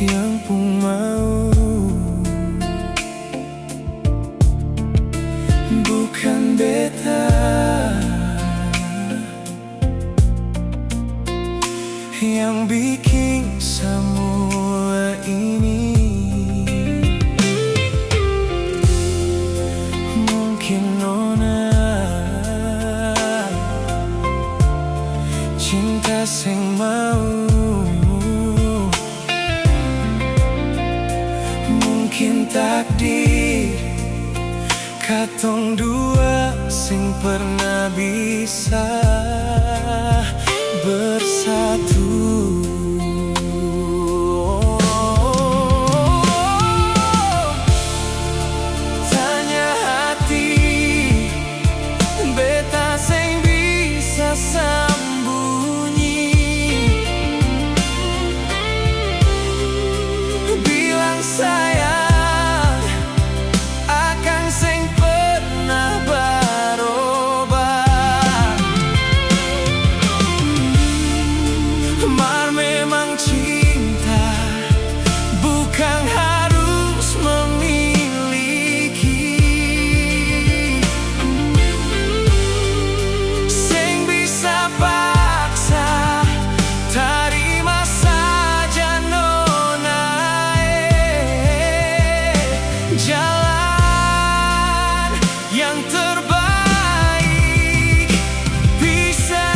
yang pun mau, bukan beta yang bikin semua ini. Mungkin nona cinta sing mau, mungkin takdir katong dua sing pernah bisa bersatu. Tanya hati, beta sing bisa sembunyi. Bilang sayang akan sing pernah berubah. Mar memang cinta bukan harus memiliki. Sing bisa paksa, terima saja nona. Jalan yang terbaik bisa.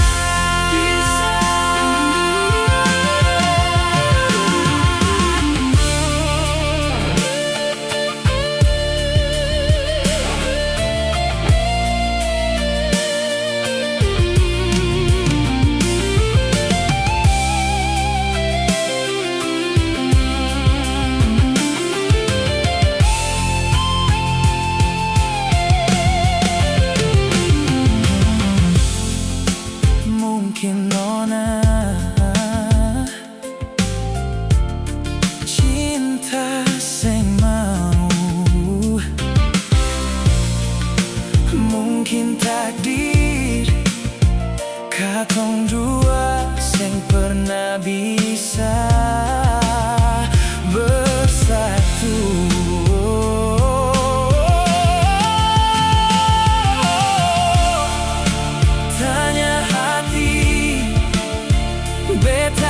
Mungkin nona cinta sing mau, mungkin takdir katong dua sing pernah bisa bersatu. Tanya hati, beta